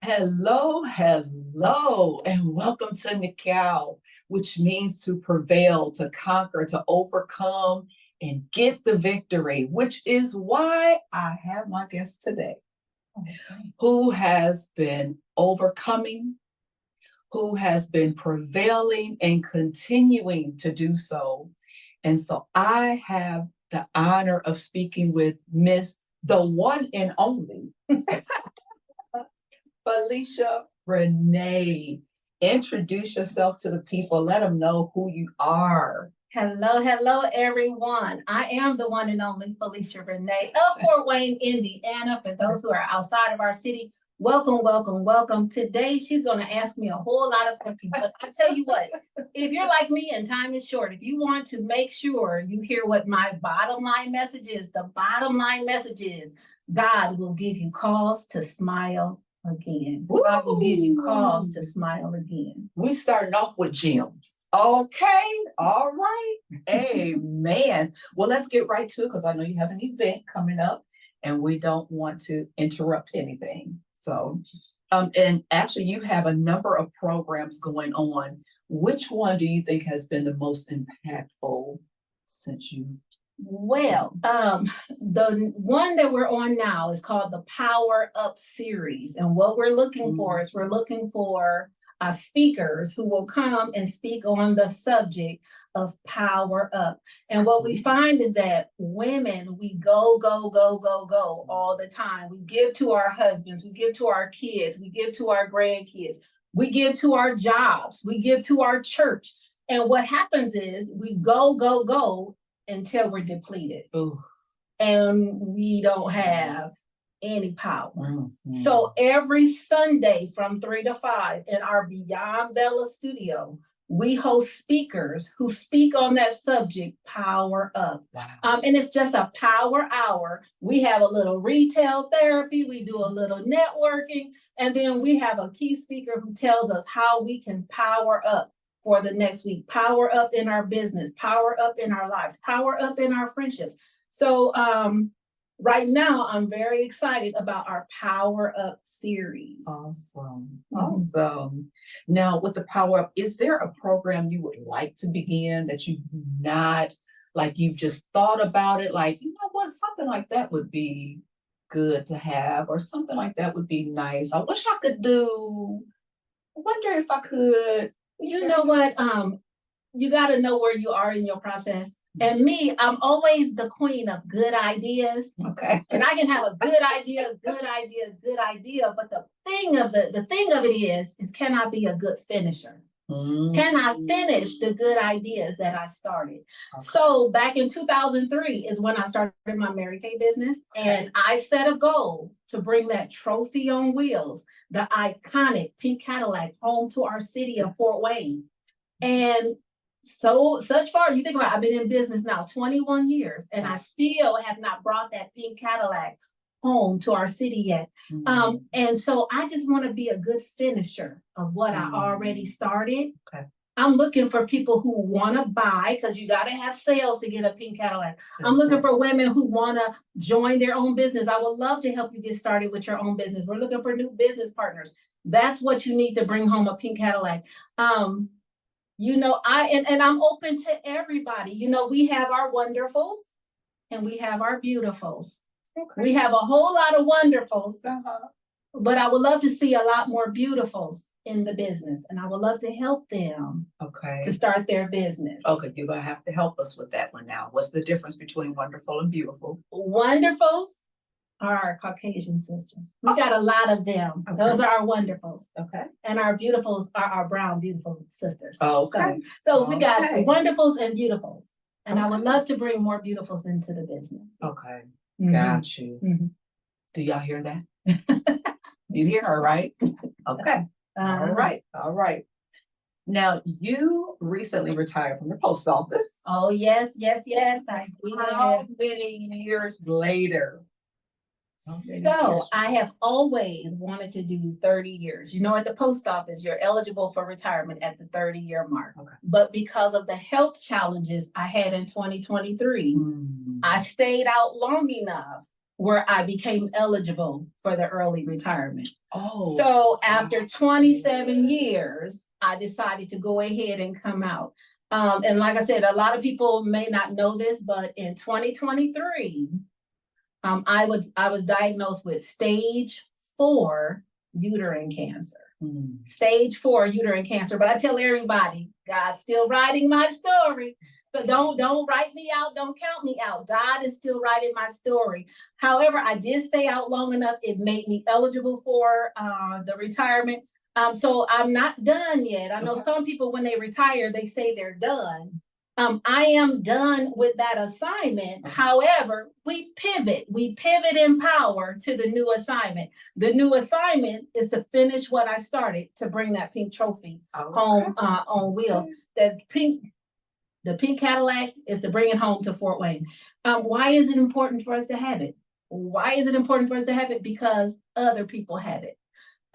Hello, hello, and welcome to Nikau, which means to prevail, to conquer, to overcome, and get the victory, which is why I have my guest today, who has been overcoming, who has been prevailing and continuing to do so. And so I have the honor of speaking with Miss the one and only Felicia Renee. Introduce yourself to the people. Let them know who you are. Hello, everyone. I am the one and only Felicia Renee of Fort Wayne, Indiana. For those who are outside of our city, welcome. Today, she's going to ask me a whole lot of questions. But I tell you what, if you're like me and time is short, if you want to make sure you hear what my bottom line message is, the bottom line message is God will give you cause to smile again. God will give you cause to smile again. We starting off with gems. Okay, all right. Amen. Well, let's get right to it because I know you have an event coming up and we don't want to interrupt anything. So, and actually you have a number of programs going on. Which one do you think has been the most impactful since you? Well, the one that we're on now is called the Power Up series. And what we're looking for is we're looking for speakers who will come and speak on the subject of power up. And what we find is that women, we go all the time. We give to our husbands, we give to our kids, we give to our grandkids, we give to our jobs, we give to our church. And what happens is we go until we're depleted. Ooh. And we don't have any power. So every Sunday from 3 to 5 in our Beyond Bella studio, we host speakers who speak on that subject, power up. Wow. And it's just a power hour. We have a little retail therapy, we do a little networking, and then we have a key speaker who tells us how we can power up for the next week, power up in our business, power up in our lives, power up in our friendships. So right now, I'm very excited about our Power Up series. Awesome. Now, with the Power Up, is there a program you would like to begin that you've not, like you've just thought about it, like, you know what, something like that would be good to have, or something like that would be nice. I wish I could do, I wonder if I could. You know what? You got to know where you are in your process. And me, I'm always the queen of good ideas. Okay. And I can have a good idea. But the thing of it is can I be a good finisher? Can I finish the good ideas that I started? Okay. So back in 2003 is when I started my Mary Kay business. Okay. And I set a goal to bring that trophy on wheels, the iconic pink Cadillac, home to our city of Fort Wayne. And so such far, you think about it, I've been in business now 21 years, and I still have not brought that pink Cadillac home to our city yet. And so I just want to be a good finisher of what I already started. Okay. I'm looking for people who want to buy, because you got to have sales to get a pink Cadillac. I'm looking for women who want to join their own business. I would love to help you get started with your own business. We're looking for new business partners. That's what you need to bring home a pink Cadillac. You know, I'm open to everybody. You know, we have our wonderfuls and we have our beautifuls. Okay. We have a whole lot of wonderfuls, but I would love to see a lot more beautifuls in the business, and I would love to help them to start their business. Okay, you're going to have to help us with that one now. What's the difference between wonderful and beautiful? Wonderfuls are our Caucasian sisters. We got a lot of them. Okay. Those are our wonderfuls. Okay. And our beautifuls are our brown beautiful sisters. Okay. So we got wonderfuls and beautifuls. And I would love to bring more beautifuls into the business. Okay. Got you. Do y'all hear that? You hear her, right? Okay. All right. Now, you recently retired from the post office. Oh, yes. I did. How many years later? So I have always wanted to do 30 years. You know, at the post office, you're eligible for retirement at the 30-year mark. Okay. But because of the health challenges I had in 2023, I stayed out long enough where I became eligible for the early retirement. Oh. So after 27 years, I decided to go ahead and come out. And like I said, a lot of people may not know this, but in 2023, I was diagnosed with stage 4 uterine cancer. Stage 4 uterine cancer. But I tell everybody, God's still writing my story. So don't write me out. Don't count me out. God is still writing my story. However, I did stay out long enough. It made me eligible for the retirement. So I'm not done yet. I know some people, when they retire, they say they're done. I am done with that assignment. However, we pivot in power to the new assignment. The new assignment is to finish what I started, to bring that pink trophy home on wheels. The pink Cadillac is to bring it home to Fort Wayne. Why is it important for us to have it? Why is it important for us to have it? Because other people have it.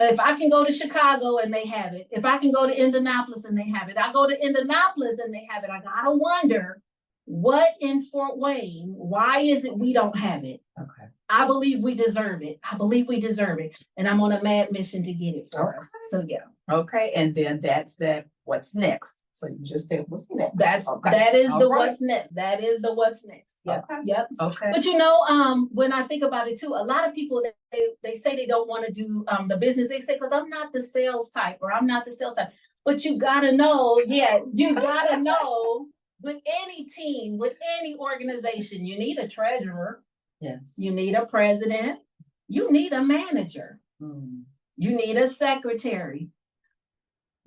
If I can go to Chicago and they have it, if I can go to Indianapolis and they have it, I go to Indianapolis and they have it. I gotta wonder, what in Fort Wayne, why is it we don't have it? Okay. I believe we deserve it. I believe we deserve it. And I'm on a mad mission to get it for us. So yeah. Okay, and then that's that. What's next? So you just said what's next. That is the what's next. That is the what's next. Yep. Okay. Yep. Okay. But you know, when I think about it too, a lot of people they say they don't want to do the business. They say, because I'm not the sales type, or I'm not the sales type. But you gotta know, you gotta know, with any team, with any organization, you need a treasurer. Yes. You need a president. You need a manager. You need a secretary.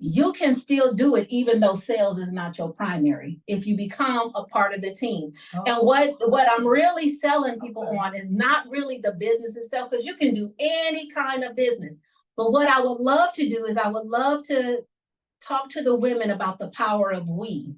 You can still do it even though sales is not your primary, if you become a part of the team. And what I'm really selling people on is not really the business itself, because you can do any kind of business. But what I would love to do is I would love to talk to the women about the power of we.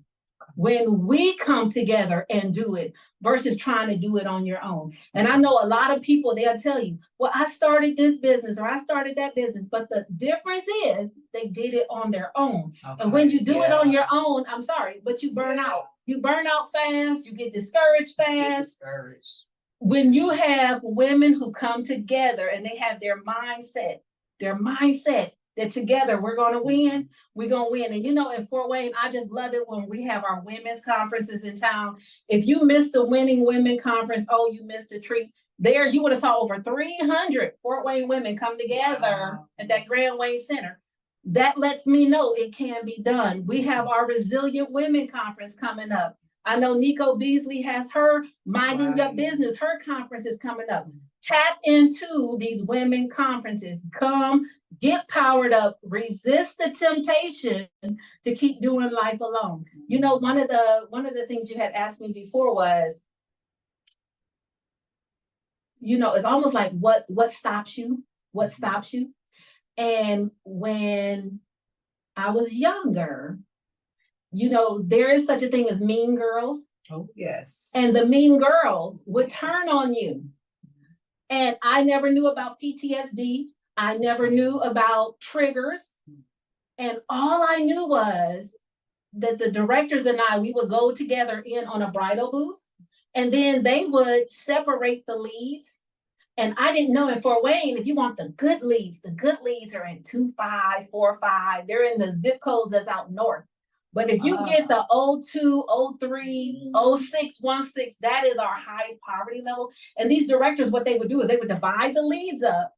When we come together and do it versus trying to do it on your own. And I know a lot of people, they'll tell you, well, I started this business or I started that business. But the difference is they did it on their own. Okay. And when you do it on your own, I'm sorry, but you burn out. You burn out fast. You get discouraged fast. When you have women who come together and they have their mindset that together we're going to win, we're going to win. And you know, in Fort Wayne, I just love it when we have our women's conferences in town. If you missed the Winning Women Conference, oh, you missed a treat. There, you would have saw over 300 Fort Wayne women come together at that Grand Wayne Center. That lets me know it can be done. We have our Resilient Women Conference coming up. I know Nico Beasley has her Minding Your Business. Her conference is coming up. Tap into these women conferences. Come, get powered up, resist the temptation to keep doing life alone. You know, one of the things you had asked me before was, you know, it's almost like what stops you? What stops you? And when I was younger, you know, there is such a thing as mean girls. Oh, yes. And the mean girls would turn on you. And I never knew about PTSD. I never knew about triggers. And all I knew was that the directors and I, we would go together in on a bridal booth, and then they would separate the leads. And I didn't know in Fort Wayne, if you want the good leads are in 2545. They're in the zip codes that's out north. But if you get the 02, 03, 06, 16, that is our high poverty level. And these directors, what they would do is they would divide the leads up.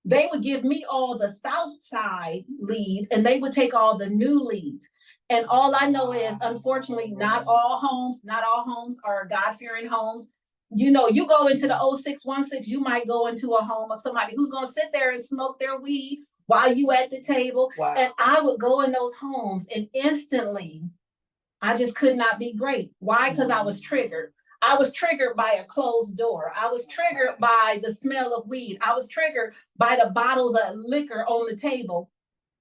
They would give me all the South Side leads, and they would take all the new leads. And all I know is, unfortunately, not all homes are God-fearing homes. You know, you go into the 0616, you might go into a home of somebody who's going to sit there and smoke their weed while you at the table. Wow. And I would go in those homes, and instantly, I just could not be great. Why? Because I was triggered. I was triggered by a closed door. I was triggered by the smell of weed. I was triggered by the bottles of liquor on the table.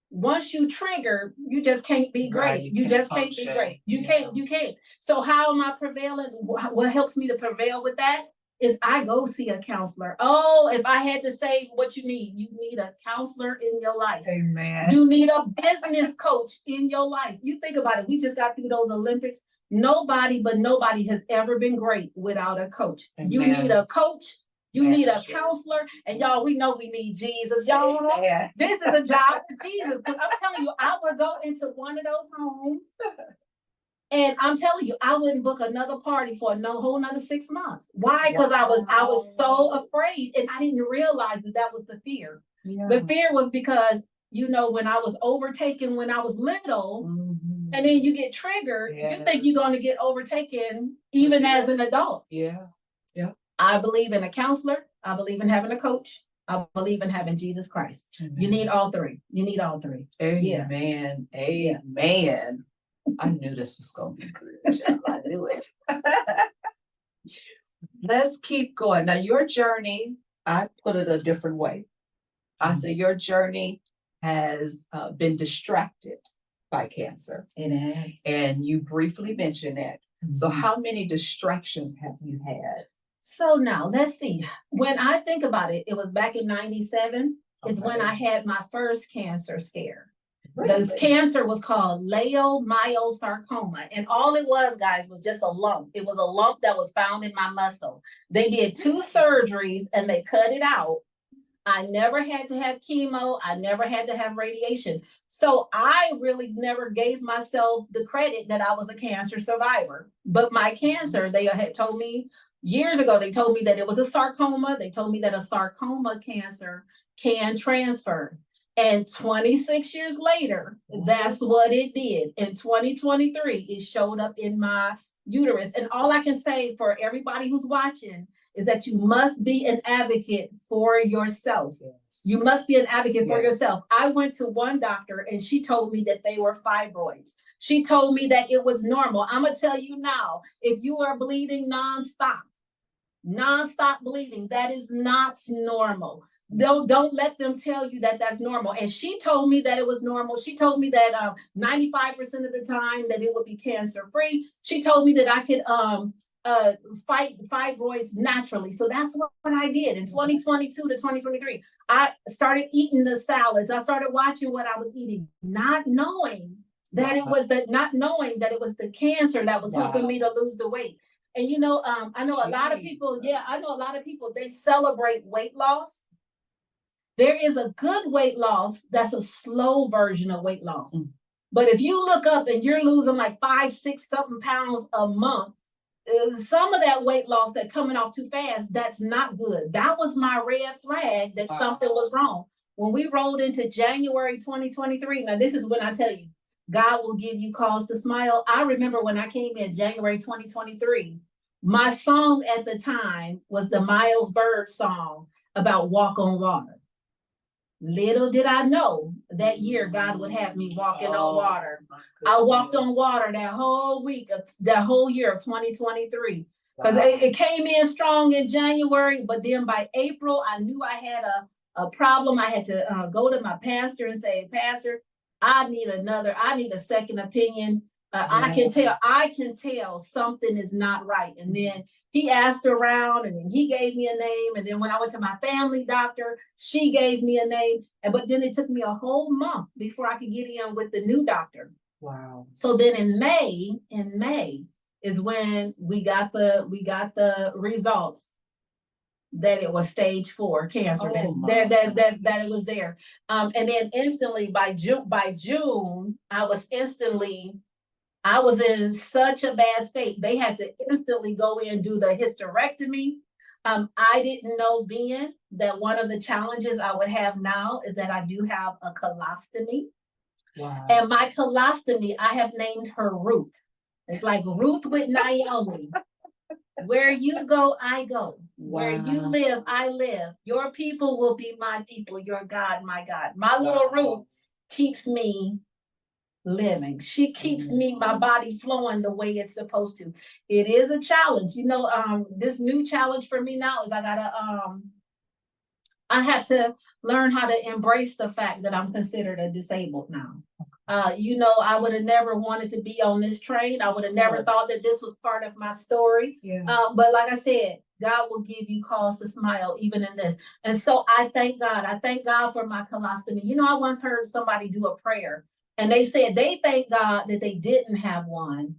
Once you trigger, you just can't be great. Right, you just can't be great. You can't. So how am I prevailing? What helps me to prevail with that is I go see a counselor. Oh, if I had to say what you need a counselor in your life. Amen. You need a business coach in your life. You think about it. We just got through those Olympics. Nobody has ever been great without a coach. Amen. You need a coach. You need a counselor. And y'all, we know we need Jesus. Y'all, this is a job for Jesus. Because I'm telling you, I would go into one of those homes. And I'm telling you, I wouldn't book another party for whole another 6 months. Why? Because I was so afraid, and I didn't realize that was the fear. Yeah. The fear was because, you know, when I was overtaken when I was little, and then you get triggered, you think you're going to get overtaken even as an adult. Yeah. Yeah. I believe in a counselor. I believe in having a coach. I believe in having Jesus Christ. Amen. You need all three. You need all three. Amen. Yeah. Amen. I knew this was going to be good. I knew it. Let's keep going. Now, your journey, I put it a different way. I say your journey has been distracted by cancer. It has. And you briefly mentioned it. So how many distractions have you had? So now, let's see. When I think about it, it was back in 97 is when I had my first cancer scare. Really? The cancer was called leiomyosarcoma. And all it was, guys, was just a lump. It was a lump that was found in my muscle. They did 2 surgeries and they cut it out. I never had to have chemo. I never had to have radiation. So I really never gave myself the credit that I was a cancer survivor. But my cancer, they had told me years ago, they told me that it was a sarcoma. They told me that a sarcoma cancer can transfer. And 26 years later, that's what it did. In 2023, it showed up in my uterus. And all I can say for everybody who's watching is that you must be an advocate for yourself. Yes. You must be an advocate for yourself. I went to one doctor and she told me that they were fibroids. She told me that it was normal. I'm going to tell you now, if you are bleeding nonstop bleeding, that is not normal. Don't let them tell you that that's normal. And she told me that it was normal. She told me that 95% of the time that it would be cancer free. She told me that I could fight fibroids naturally. So that's what I did in 2022 to 2023. I started eating the salads. I started watching what I was eating, not knowing that it was the cancer that was helping me to lose the weight. And you know, I know a lot of people, they celebrate weight loss. There is a good weight loss that's a slow version of weight loss. But if you look up and you're losing like 5, 6 something pounds a month, some of that weight loss that coming off too fast, that's not good. That was my red flag that something was wrong. When we rolled into January 2023, now this is when I tell you, God will give you cause to smile. I remember when I came in January 2023, my song at the time was the Miles Bird song about walk on water. Little did I know that year God would have me walking on water. I walked on water that whole year of 2023. Because it came in strong in January, but then by April, I knew I had a problem. I had to go to my pastor and say, Pastor, I need a second opinion. I can tell something is not right. And then he asked around and then he gave me a name. And then when I went to my family doctor, she gave me a name. But then it took me a whole month before I could get in with the new doctor. Wow. So then in May is when we got the results that it was stage 4 cancer, that it was there. And then instantly by June, I was in such a bad state. They had to instantly go in and do the hysterectomy. I didn't know then that one of the challenges I would have now is that I do have a colostomy. Wow. And my colostomy, I have named her Ruth. It's like Ruth with Naomi. Where you go, I go. Wow. Where you live, I live. Your people will be my people. Your God, my God. My little Ruth keeps me living. She keeps my body flowing the way it's supposed to. It is a challenge. You know, this new challenge for me now is I have to learn how to embrace the fact that I'm considered a disabled now. You know, I would have never wanted to be on this train. I would have never thought that this was part of my story. Yeah. But like I said, God will give you cause to smile even in this. And so I thank God. I thank God for my colostomy. You know, I once heard somebody do a prayer and they said they thank God that they didn't have one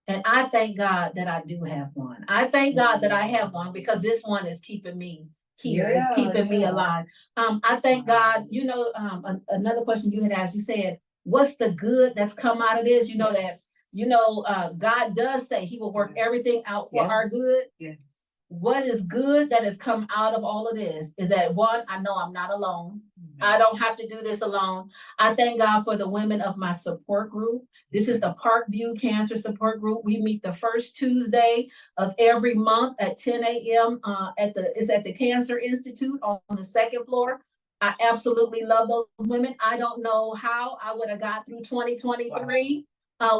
And I thank God that I do have one. I thank God that I have one, because this one is keeping me here. It's keeping me alive. I thank God, another question you had asked, you said, what's the good that's come out of this? You know, God does say he will work everything out for our good. Yes. What is good that has come out of all of this is that, one, I know I'm not alone. I don't have to do this alone. I thank God for the women of my support group. This is the Parkview Cancer Support Group. We meet the first Tuesday of every month at 10 a.m. It's at the Cancer Institute on the second floor. I absolutely love those women. I don't know how I would have got through 2023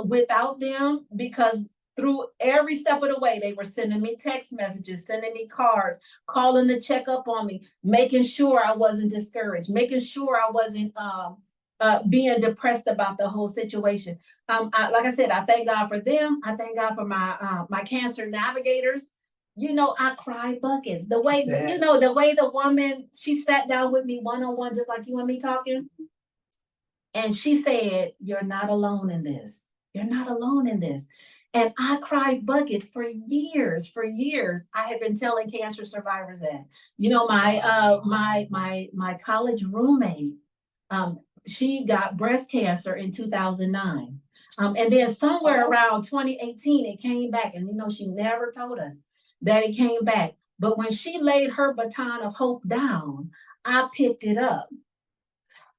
without them, because through every step of the way, they were sending me text messages, sending me cards, calling to check up on me, making sure I wasn't discouraged, making sure I wasn't being depressed about the whole situation. Like I said, I thank God for them. I thank God for my cancer navigators. I cried buckets. The way the woman, she sat down with me one-on-one, just like you and me talking. And she said, "You're not alone in this. You're not alone in this." And I cried bucket for years. For years, I had been telling cancer survivors that. My college roommate, she got breast cancer in 2009. And then somewhere around 2018, it came back. And she never told us that it came back. But when she laid her baton of hope down, I picked it up.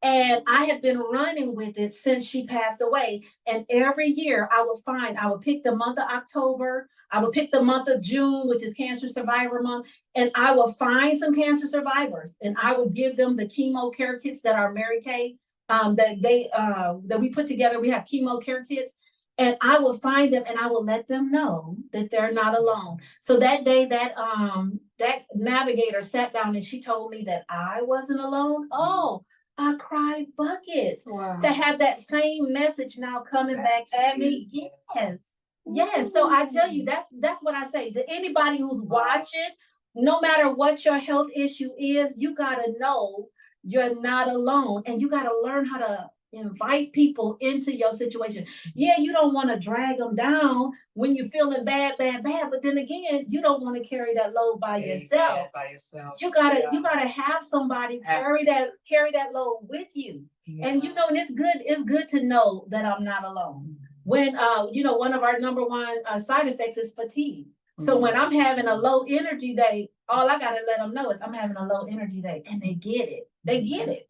And I have been running with it since she passed away. And every year I would pick the month of October. I would pick the month of June, which is Cancer Survivor Month. And I will find some cancer survivors and I would give them the chemo care kits that are Mary Kay, that we put together. We have chemo care kits. And I will find them and I will let them know that they're not alone. So that day that navigator sat down and she told me that I wasn't alone. Oh, I cried buckets to have that same message now coming back at me. Yes. So I tell you, that's what I say to anybody who's watching. No matter what your health issue is, you gotta know you're not alone, and you gotta learn how to invite people into your situation. Yeah, you don't want to drag them down when you're feeling bad, but then again, you don't want to carry that load by yourself. You gotta have somebody carry that load with you. And and it's good to know that I'm not alone. When one of our number one side effects is fatigue. So when I'm having a low energy day, all I gotta let them know is I'm having a low energy day, and they get it. They get it.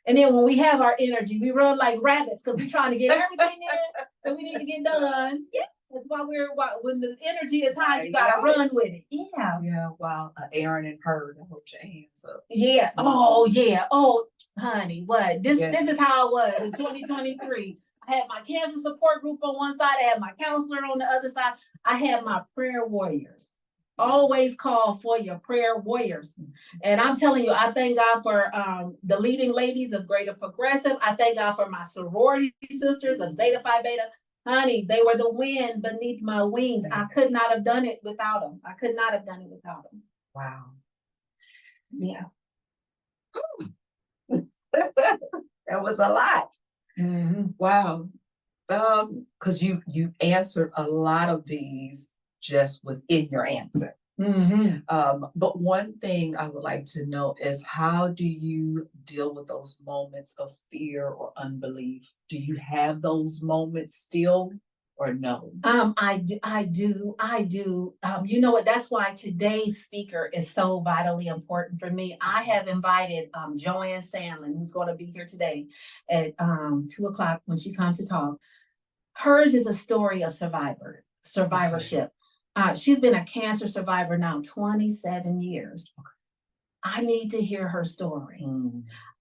And then when we have our energy, we run like rabbits because we're trying to get everything in that we need to get done. Yeah, that's why when the energy is high, you gotta run with it. Yeah. Yeah. Wow. Aaron and her, I hold your hands up. Yeah. Oh, yeah. Oh, honey, what? This is how it was in 2023. I had my cancer support group on one side. I had my counselor on the other side. I had my prayer warriors. Always call for your prayer warriors. And I'm telling you, I thank God for the leading ladies of Greater Progressive. I thank God for my sorority sisters of Zeta Phi Beta. Honey, they were the wind beneath my wings. I could not have done it without them. Wow. Yeah. That was a lot. Mm-hmm. Wow. Because you answered a lot of these just within your answer. Mm-hmm. But one thing I would like to know is, how do you deal with those moments of fear or unbelief? Do you have those moments still, or no? I do. You know what? That's why today's speaker is so vitally important for me. I have invited Joanne Sandlin, who's going to be here today at 2:00 when she comes to talk. Hers is a story of survivorship. She's been a cancer survivor now 27 years. I need to hear her story.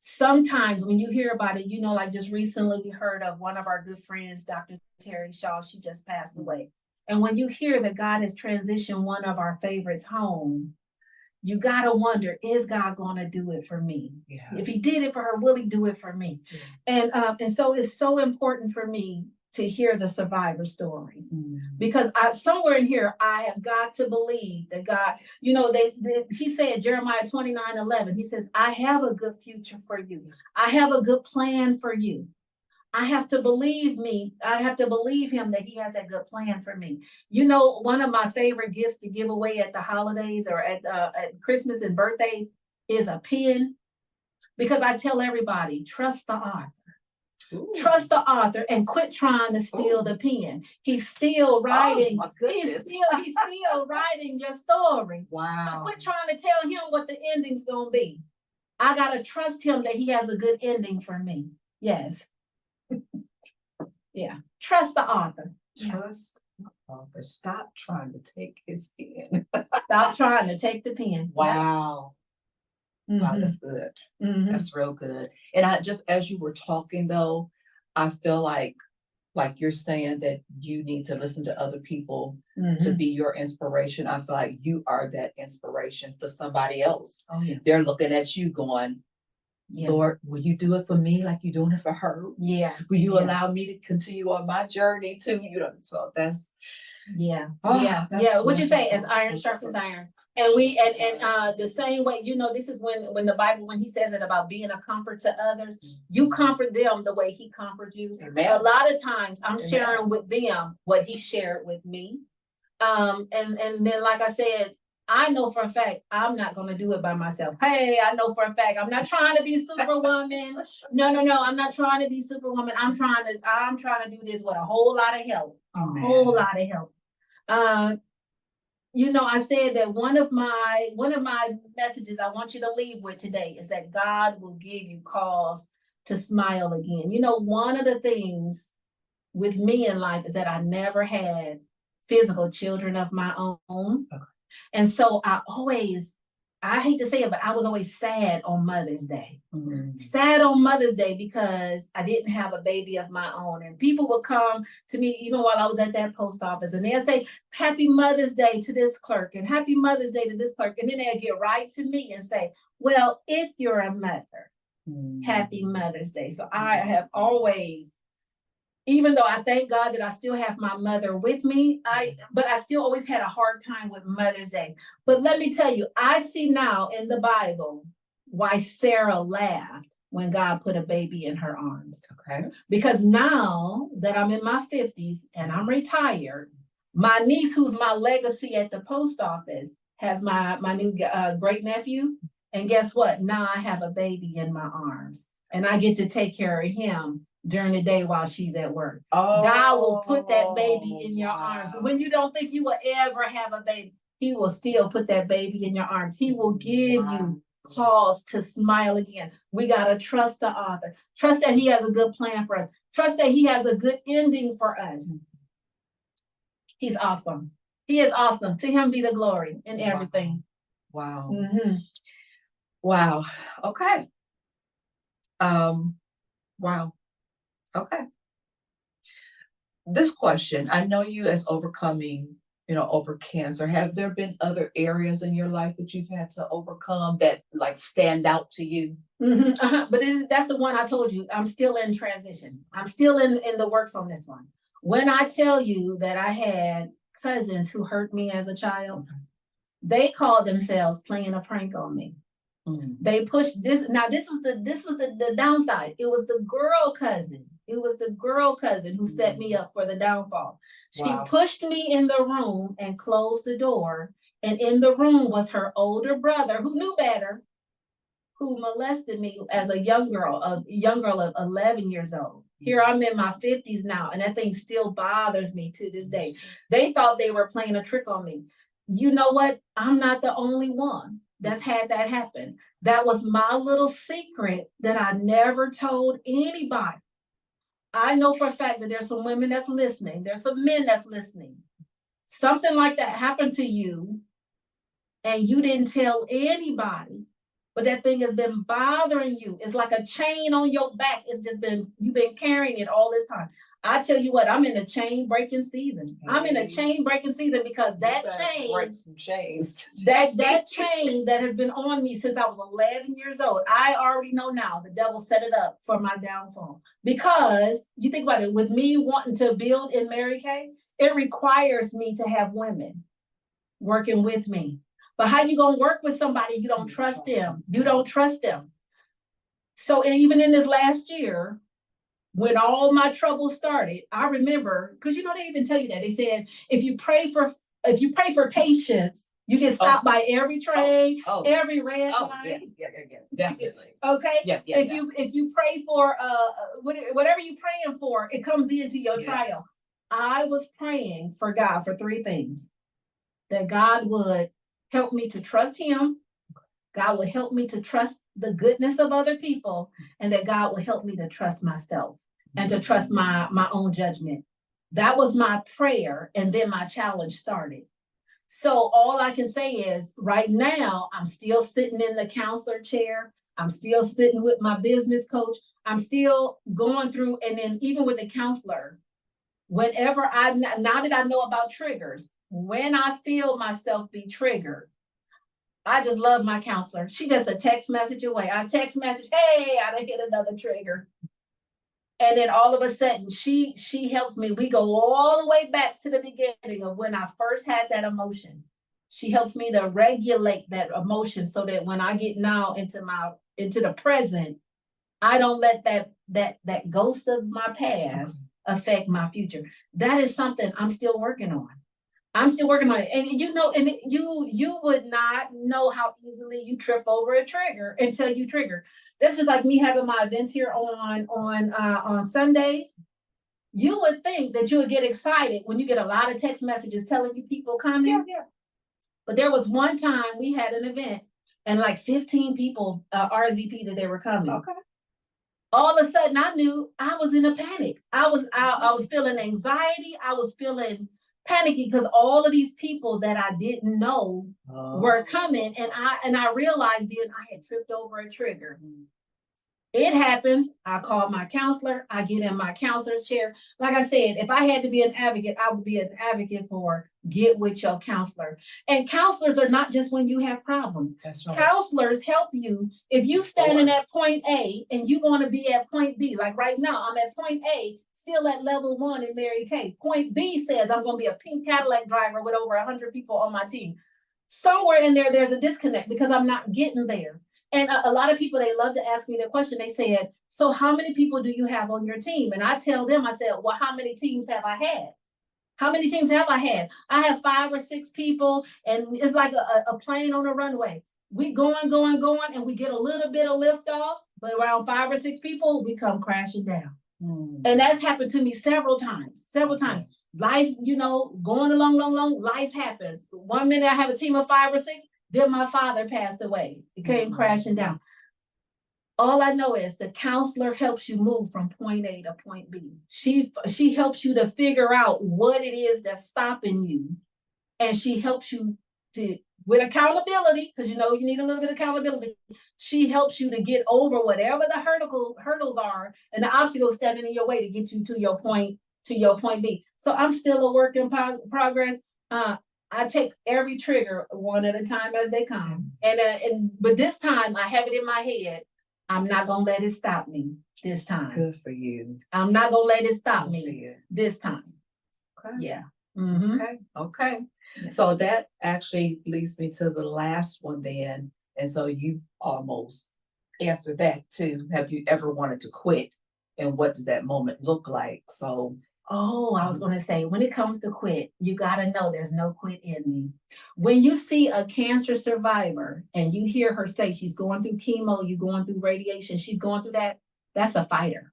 Sometimes when you hear about it, like just recently we heard of one of our good friends, Dr. Terry Shaw. She just passed away. And when you hear that God has transitioned one of our favorites home, you got to wonder, is God going to do it for me? Yeah. If he did it for her, will he do it for me? Yeah. And so it's so important for me to hear the survivor stories, because somewhere in here, I have got to believe that God, he said, Jeremiah 29:11, he says, I have a good future for you. I have a good plan for you. I have to believe him that he has that good plan for me. You know, one of my favorite gifts to give away at the holidays or at Christmas and birthdays is a pen, because I tell everybody, trust the author. Ooh. Trust the author and quit trying to steal the pen. He's still writing. Oh, he's still writing your story. Wow. So quit trying to tell him what the ending's gonna be. I gotta trust him that he has a good ending for me. Yes. Yeah. Trust the author. Trust the author. Stop trying to take his pen. Stop trying to take the pen. Wow. Mm-hmm. Wow, that's good. Mm-hmm. That's real good. And I just, as you were talking though, I feel like you're saying that you need to listen to other people to be your inspiration. I feel like you are that inspiration for somebody else. Oh, yeah. They're looking at you going, yeah. Lord, will you do it for me like you're doing it for her? Yeah. Will you allow me to continue on my journey too? You know, so that's yeah. What you say is iron sharpens iron. And the same way, you know, this is when the Bible, when he says it about being a comfort to others, you comfort them the way he comforts you. Amen. A lot of times I'm sharing with them what he shared with me. And then, like I said, I know for a fact I'm not going to do it by myself. Hey, I know for a fact I'm not trying to be Superwoman. No, I'm not trying to be Superwoman. I'm trying to do this with a whole lot of help. Whole lot of help. You know, I said that one of my messages I want you to leave with today is that God will give you cause to smile again. You know, one of the things with me in life is that I never had physical children of my own. Okay. And so I hate to say it, but I was always sad on Mother's Day. Mm-hmm. Sad on Mother's Day because I didn't have a baby of my own. And people would come to me even while I was at that post office and they'll say, Happy Mother's Day to this clerk and Happy Mother's Day to this clerk. And then they'll get right to me and say, well, if you're a mother, Happy Mother's Day. So I have always, even though I thank God that I still have my mother with me, but I still always had a hard time with Mother's Day. But let me tell you, I see now in the Bible why Sarah laughed when God put a baby in her arms. Okay. Because now that I'm in my 50s and I'm retired, my niece, who's my legacy at the post office, has my new great nephew. And guess what? Now I have a baby in my arms and I get to take care of him during the day while she's at work. Oh, God will put that baby in your arms. When you don't think you will ever have a baby, he will still put that baby in your arms. He will give you cause to smile again. We got to trust the author. Trust that he has a good plan for us. Trust that he has a good ending for us. He's awesome. He is awesome. To him be the glory in everything. Wow. Mm-hmm. Wow. Okay. Wow. Okay. This question, I know you as overcoming, over cancer. Have there been other areas in your life that you've had to overcome that like stand out to you? Mm-hmm. But that's the one I told you. I'm still in transition. I'm still in the works on this one. When I tell you that I had cousins who hurt me as a child, they called themselves playing a prank on me. They pushed this. Now this was the downside. It was the girl cousin. It was the girl cousin who set me up for the downfall. She pushed me in the room and closed the door. And in the room was her older brother who knew better, who molested me as a young girl of 11 years old. Here I'm in my 50s now, and that thing still bothers me to this day. They thought they were playing a trick on me. You know what? I'm not the only one that's had that happen. That was my little secret that I never told anybody. I know for a fact that there's some women that's listening. There's some men that's listening. Something like that happened to you and you didn't tell anybody, but that thing has been bothering you. It's like a chain on your back. You've been carrying it all this time. I tell you what, I'm in a chain breaking season. I'm in a chain breaking season because that chain, break some chains. that chain that has been on me since I was 11 years old. I already know now the devil set it up for my downfall. Because you think about it, with me wanting to build in Mary Kay, it requires me to have women working with me. But how you gonna work with somebody you don't trust them? You don't trust them. So even in this last year, when all my troubles started, I remember, because they even tell you that. They said if you pray for patience, you can stop by every train, every red light. Yeah, definitely. Okay. If you pray for whatever you're praying for, it comes into your trial. I was praying for God for three things: that God would help me to trust Him, God would help me to trust the goodness of other people, and that God will help me to trust myself and to trust my own judgment. That was my prayer, and then my challenge started. So all I can say is right now, I'm still sitting in the counselor chair. I'm still sitting with my business coach. I'm still going through, and then even with the counselor, whenever now that I know about triggers, when I feel myself be triggered, I just love my counselor. She just a text message away. I text message, hey, I done hit another trigger. And then all of a sudden, she helps me. We go all the way back to the beginning of when I first had that emotion. She helps me to regulate that emotion so that when I get now into the present, I don't let that ghost of my past affect my future. That is something I'm still working on. I'm still working on it. And you would not know how easily you trip over a trigger until you trigger. That's just like me having my events here on Sundays. You would think that you would get excited when you get a lot of text messages telling you people coming. Yeah. But there was one time we had an event and like 15 people RSVP that they were coming. Okay. All of a sudden I knew I was in a panic. I was feeling anxiety. I was feeling panicky because all of these people that I didn't know were coming, and I realized then I had tripped over a trigger. It happens. I call my counselor. I get in my counselor's chair. Like I said, if I had to be an advocate, I would be an advocate for get with your counselor. And counselors are not just when you have problems. That's right. Counselors help you if you standing at point A and you want to be at point B. Like right now, I'm at point A, still at level 1 in Mary Kay. Point B says I'm going to be a pink Cadillac driver with over 100 people on my team. Somewhere in there, there's a disconnect because I'm not getting there. And a lot of people, they love to ask me the question. They said, so how many people do you have on your team? And I tell them, I said, well, how many teams have I had? How many teams have I had? I have 5 or 6 people, and it's like a plane on a runway. We going, and we get a little bit of lift off, but around 5 or 6 people, we come crashing down. And that's happened to me several times. Life, going along, life happens. One minute I have a team of 5 or 6, then my father passed away. It came crashing down. All I know is the counselor helps you move from point A to point B. She helps you to figure out what it is that's stopping you. And she helps you with accountability, because you need a little bit of accountability. She helps you to get over whatever the hurdles are and the obstacles standing in your way to get you to your point B. So I'm still a work in progress. I take every trigger one at a time as they come. But this time I have it in my head. I'm not going to let it stop me this time. Good for you. I'm not going to let it stop me this time. Okay. Yeah. Mm-hmm. Okay. Yeah. So that actually leads me to the last one then. And so you've almost answered that too. Have you ever wanted to quit? And what does that moment look like? So I was going to say, when it comes to quit, you got to know there's no quit in me. When you see a cancer survivor and you hear her say she's going through chemo, you're going through radiation, she's going through that, that's a fighter.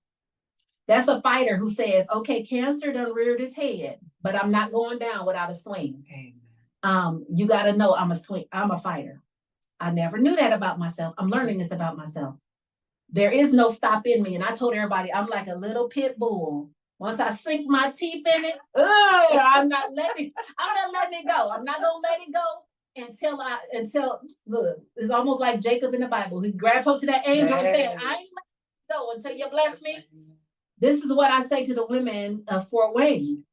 That's a fighter who says, okay, cancer done reared its head, but I'm not going down without a swing. Amen. You got to know I'm a fighter. I never knew that about myself. I'm learning this about myself. There is no stop in me. And I told everybody, I'm like a little pit bull. Once I sink my teeth in it, I'm not letting it go. I'm not gonna let it go until look, it's almost like Jacob in the Bible. He grabbed hold to that angel and said, I ain't letting it go until you bless me. This is what I say to the women of Fort Wayne.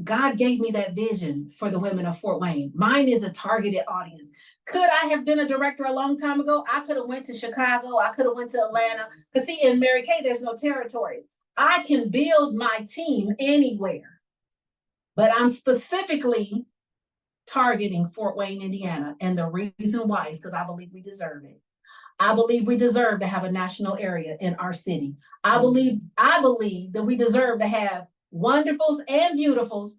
God gave me that vision for the women of Fort Wayne. Mine is a targeted audience. Could I have been a director a long time ago? I could have went to Chicago. I could have went to Atlanta. Because see, in Mary Kay, there's no territories. I can build my team anywhere, but I'm specifically targeting Fort Wayne, Indiana. And the reason why is because I believe we deserve it. I believe we deserve to have a national area in our city. I believe that we deserve to have wonderfuls and beautifuls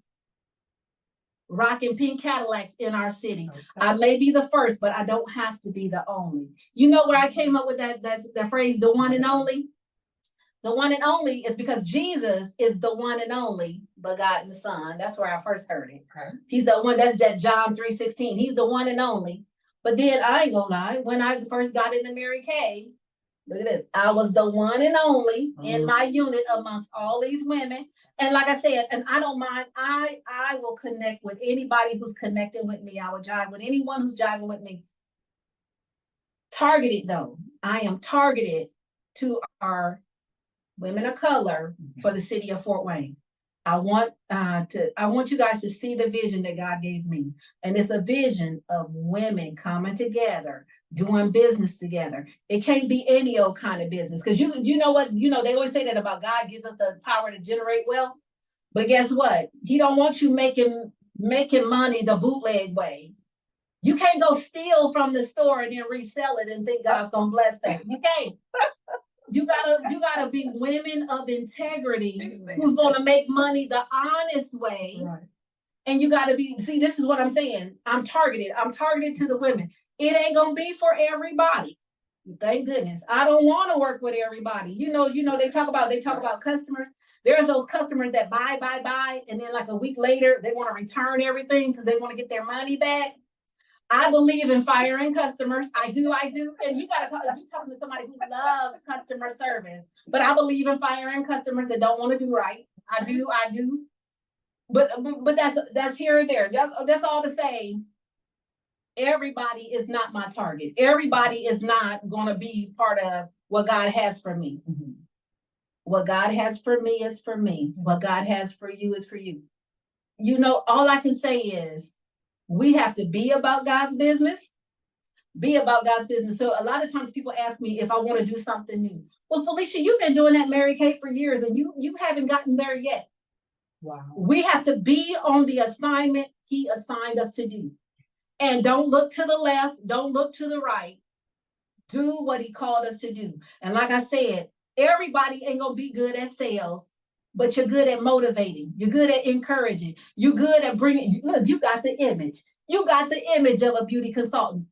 rocking pink Cadillacs in our city. Okay. I may be the first, but I don't have to be the only. You know where I came up with that phrase, the one and only? The one and only is because Jesus is the one and only begotten Son. That's where I first heard it. Okay. He's the one, that's that John 3:16. He's the one and only. But then I ain't gonna lie, when I first got into Mary Kay, look at this, I was the one and only in my unit amongst all these women. And like I said, and I don't mind, I will connect with anybody who's connecting with me. I will jive with anyone who's jiving with me. Targeted though, I am targeted to our women of color for the city of Fort Wayne. I want you guys to see the vision that God gave me. And it's a vision of women coming together, doing business together. It can't be any old kind of business. Because you know what, they always say that about God gives us the power to generate wealth. But guess what? He don't want you making money the bootleg way. You can't go steal from the store and then resell it and think God's gonna bless that. You can't. You gotta be women of integrity who's gonna make money the honest way. Right. And you gotta be, see, this is what I'm saying. I'm targeted to the women. It ain't gonna be for everybody. Thank goodness. I don't want to work with everybody. They talk about customers. There's those customers that buy, and then like a week later, they want to return everything because they want to get their money back. I believe in firing customers. I do. And you talking to somebody who loves customer service, but I believe in firing customers that don't want to do right. I do. But that's here and there. That's all to say. Everybody is not my target. Everybody is not going to be part of what God has for me. Mm-hmm. What God has for me is for me. What God has for you is for you. All I can say is, we have to be about God's business. Be about God's business. So a lot of times people ask me if I want to do something new. Well, Felicia, you've been doing that Mary Kay for years and you haven't gotten there yet. Wow. We have to be on the assignment He assigned us to do. And don't look to the left. Don't look to the right. Do what He called us to do. And like I said, everybody ain't going to be good at sales. But you're good at motivating. You're good at encouraging. You're good at bringing, look, you got the image. You got the image of a beauty consultant.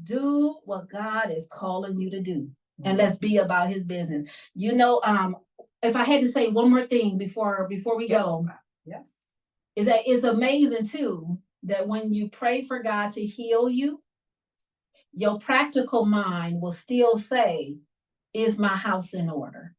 Do what God is calling you to do. And let's be about His business. If I had to say one more thing before we go. Yes. Is that it's amazing too, that when you pray for God to heal you, your practical mind will still say, is my house in order?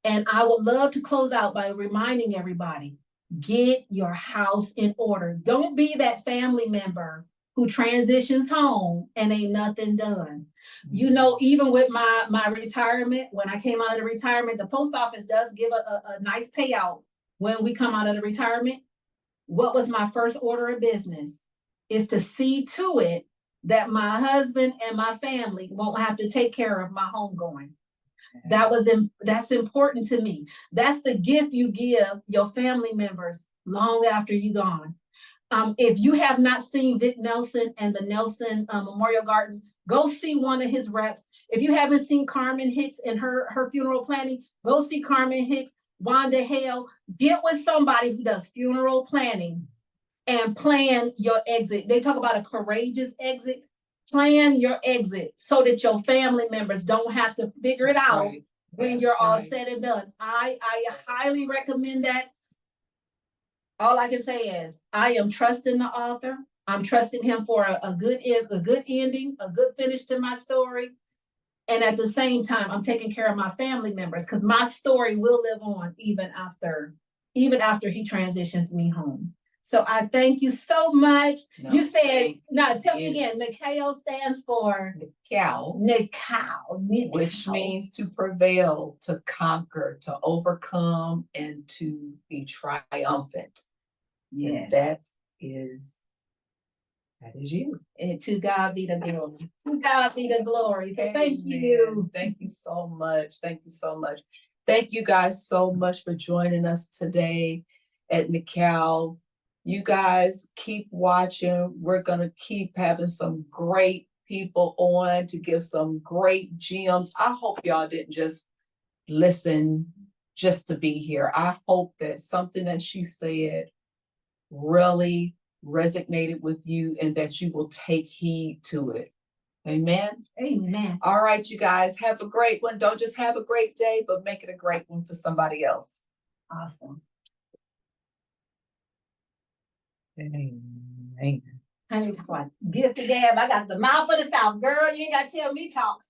And I would love to close out by reminding everybody, get your house in order. Don't be that family member who transitions home and ain't nothing done. Even with my retirement, when I came out of the retirement, the post office does give a nice payout when we come out of the retirement. What was my first order of business is to see to it that my husband and my family won't have to take care of my homegoing. That's important to me. That's the gift you give your family members long after you're gone. If you have not seen Vic Nelson and the Nelson Memorial Gardens, go see one of his reps. If you haven't seen Carmen Hicks and her funeral planning, go see Carmen Hicks, Wanda Hale. Get with somebody who does funeral planning and plan your exit. They talk about a courageous exit. Plan your exit so that your family members don't have to figure it out when you're all said and done. I highly recommend that. All I can say is I am trusting the author. I'm trusting him for a good ending, a good finish to my story. And at the same time, I'm taking care of my family members because my story will live on even after he transitions me home. So I thank you so much. You said, tell me again, NICAO stands for? NICAO. Which means to prevail, to conquer, to overcome, and to be triumphant. Yes. That is you. And to God be the glory. To God be the glory. So thank you. Thank you so much. Thank you so much. Thank you guys so much for joining us today at NICAO. You guys keep watching. We're going to keep having some great people on to give some great gems. I hope y'all didn't just listen just to be here. I hope that something that she said really resonated with you and that you will take heed to it. Amen. Amen. All right, you guys, have a great one. Don't just have a great day, but make it a great one for somebody else. Awesome. Amen. Honey, what? Give to gab. I got the mouth of the South. Girl, you ain't got to tell me talk.